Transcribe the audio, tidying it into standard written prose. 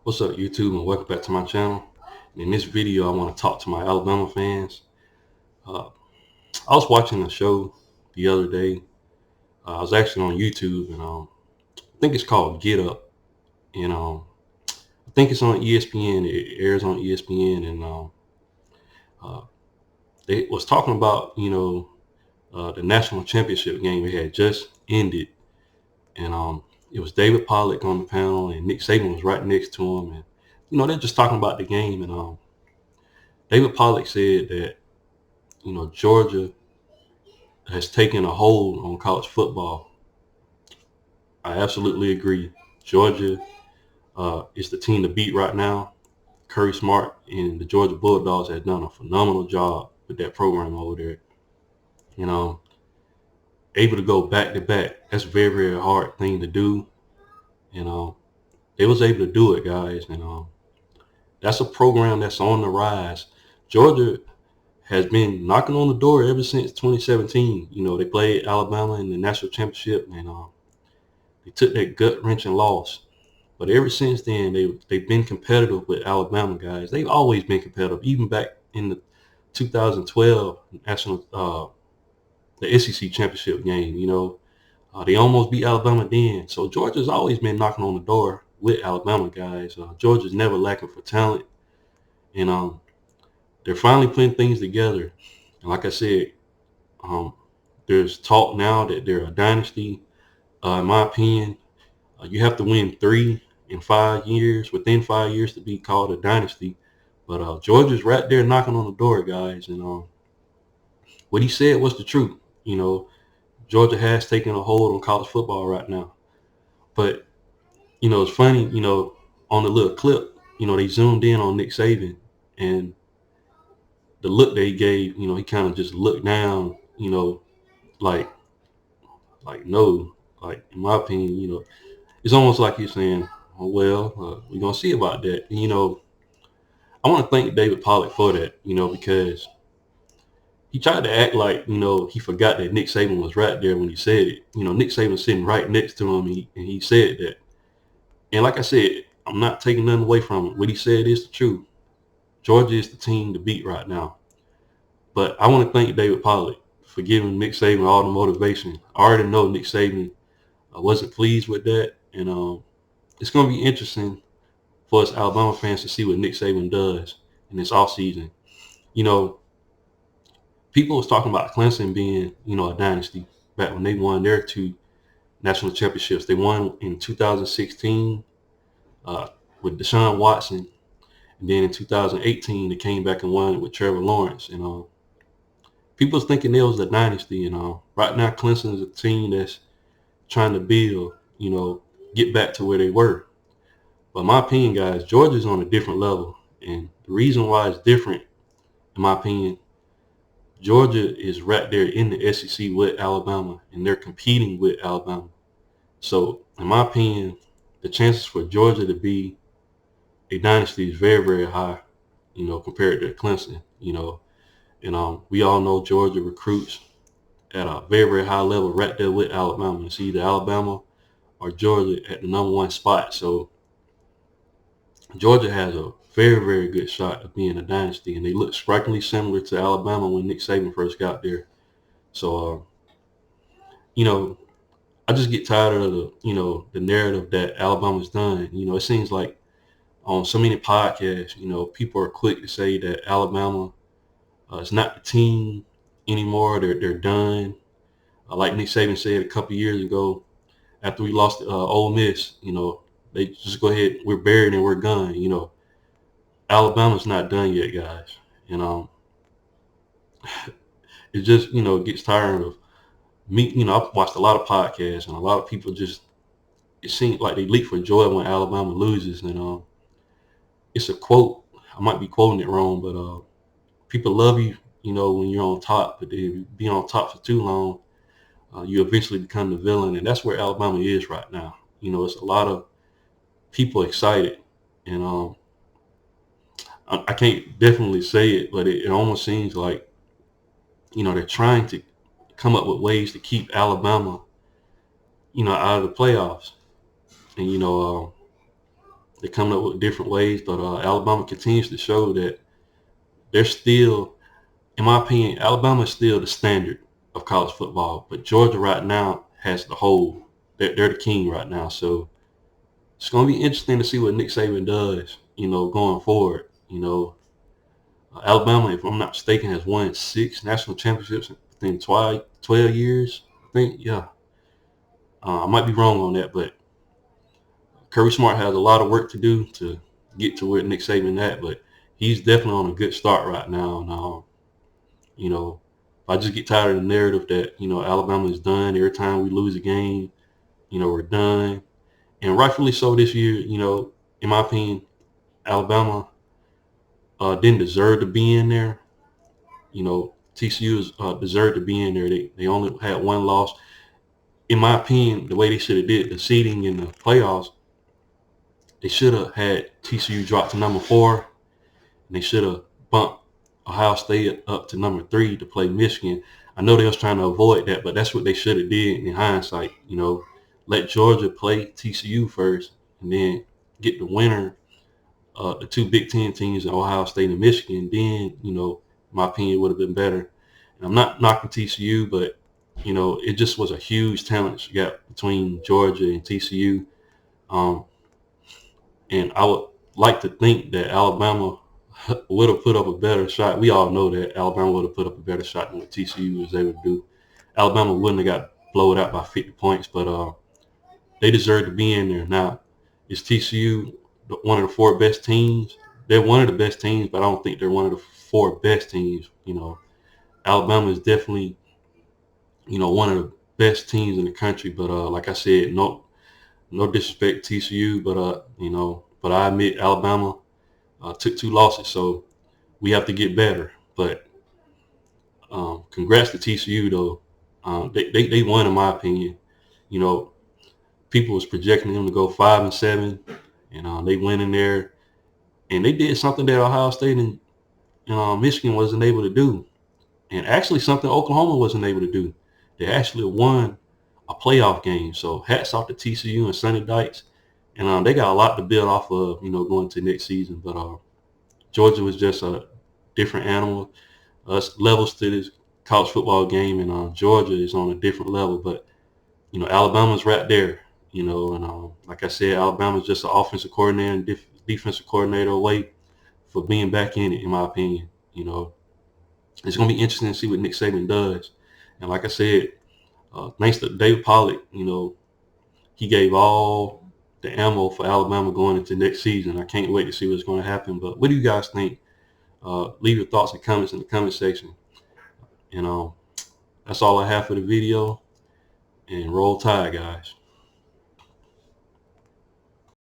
What's up, YouTube, and welcome back to my channel. And in this video, I want to talk to my Alabama fans. Uh, I was watching a show the other day. I was actually on YouTube, and I think it's called Get Up. And I think it's on ESPN. It airs on ESPN, and uh, they was talking about the national championship game. It had just ended, and it was David Pollock on the panel, and Nick Saban was right next to him, and they're just talking about the game, and David Pollock said that Georgia has taken a hold on college football. I absolutely agree. Georgia is the team to beat right now. Curry Smart and the Georgia Bulldogs have done a phenomenal job with that program over there. Able to go back to back. That's a very, very hard thing to do. They was able to do it, guys. That's a program that's on the rise. Georgia has been knocking on the door ever since 2017. They played Alabama in the national championship, and they took that gut-wrenching loss. But ever since then, they've been competitive with Alabama, guys. They've always been competitive, even back in the 2012 the SEC championship game. They almost beat Alabama then. So Georgia's always been knocking on the door with Alabama, guys. Georgia's never lacking for talent, and they're finally putting things together. And like I said, there's talk now that they're a dynasty. In my opinion, you have to win 3 in 5 years, within 5 years, to be called a dynasty. But Georgia's right there knocking on the door, guys. And what he said was the truth. Georgia has taken a hold on college football right now. But, it's funny, on the little clip, they zoomed in on Nick Saban, and the look that he gave, he kind of just looked down, like no, like in my opinion, it's almost like he's saying, oh, well, we're going to see about that. I want to thank David Pollock for that, because he tried to act like, he forgot that Nick Saban was right there when he said it. Nick Saban was sitting right next to him, and he said that. And like I said, I'm not taking nothing away from it. What he said is the truth. Georgia is the team to beat right now. But I want to thank David Pollock for giving Nick Saban all the motivation. I already know Nick Saban wasn't pleased with that. And it's going to be interesting for us Alabama fans to see what Nick Saban does in this offseason. People was talking about Clemson being, a dynasty back when they won their 2 national championships. They won in 2016 with Deshaun Watson. And then in 2018, they came back and won it with Trevor Lawrence. And people was thinking they was a dynasty. And right now, Clemson is a team that's trying to build, get back to where they were. But in my opinion, guys, Georgia's on a different level. And the reason why it's different, in my opinion, Georgia is right there in the SEC with Alabama, and they're competing with Alabama. So, in my opinion, the chances for Georgia to be a dynasty is very, very high, compared to Clemson, And we all know Georgia recruits at a very, very high level right there with Alabama. It's either Alabama or Georgia at the #1 spot. So Georgia has a very, very good shot of being a dynasty, and they look strikingly similar to Alabama when Nick Saban first got there. So, I just get tired of the narrative that Alabama's done. It seems like on so many podcasts, people are quick to say that Alabama is not the team anymore. They're done. Like Nick Saban said a couple of years ago, after we lost Ole Miss, they just go ahead. We're buried and we're gone. Alabama's not done yet, guys. And it just gets tired of me. I've watched a lot of podcasts, and a lot of people just, it seems like they leap for joy when Alabama loses. And it's a quote. I might be quoting it wrong, but people love you, when you're on top. But if you be on top for too long, you eventually become the villain, and that's where Alabama is right now. It's a lot of people excited, and I can't definitely say it, but it almost seems like they're trying to come up with ways to keep Alabama, out of the playoffs. And They're coming up with different ways, but Alabama continues to show that they're still, in my opinion, Alabama is still the standard of college football. But Georgia right now has the whole. They're the king right now. So it's going to be interesting to see what Nick Saban does, going forward. Alabama, if I'm not mistaken, has won 6 national championships within 12 years. I think, yeah. I might be wrong on that, but Kirby Smart has a lot of work to do to get to where Nick Saban at, but he's definitely on a good start right now. And, I just get tired of the narrative that, Alabama is done. Every time we lose a game, we're done. And rightfully so this year, in my opinion, Alabama didn't deserve to be in there. TCU deserved to be in there. They only had one loss. In my opinion, the way they should have did the seeding in the playoffs, they should have had TCU drop to number 4, and they should have bumped Ohio State up to number 3 to play Michigan. I know they was trying to avoid that, but that's what they should have did in hindsight. Let Georgia play TCU first, and then get the winner, the 2 Big Ten teams, Ohio State and Michigan. Then, in my opinion, would have been better. And I'm not knocking TCU, but it just was a huge talent gap between Georgia and TCU. And I would like to think that Alabama would have put up a better shot. We all know that Alabama would have put up a better shot than what TCU was able to do. Alabama wouldn't have got blown out by 50 points, but they deserve to be in there. Now, is TCU one of the 4 best teams? They're one of the best teams, but I don't think they're one of the 4 best teams. Alabama is definitely, one of the best teams in the country. But like I said, no disrespect to TCU, but I admit Alabama took 2 losses, so we have to get better. But congrats to TCU though. They won in my opinion. People was projecting them to go 5-7, and they went in there and they did something that Ohio State and Michigan wasn't able to do, and actually something Oklahoma wasn't able to do. They actually won a playoff game. So hats off to TCU and Sonny Dykes, and they got a lot to build off of, going to next season. But Georgia was just a different animal. Levels to this college football game, and Georgia is on a different level. But Alabama's right there. And like I said, Alabama's just an offensive coordinator and defensive coordinator away for being back in it, in my opinion. It's going to be interesting to see what Nick Saban does. And like I said, thanks to David Pollack, he gave all the ammo for Alabama going into next season. I can't wait to see what's going to happen. But what do you guys think? Leave your thoughts and comments in the comment section. And that's all I have for the video. And roll tide, guys.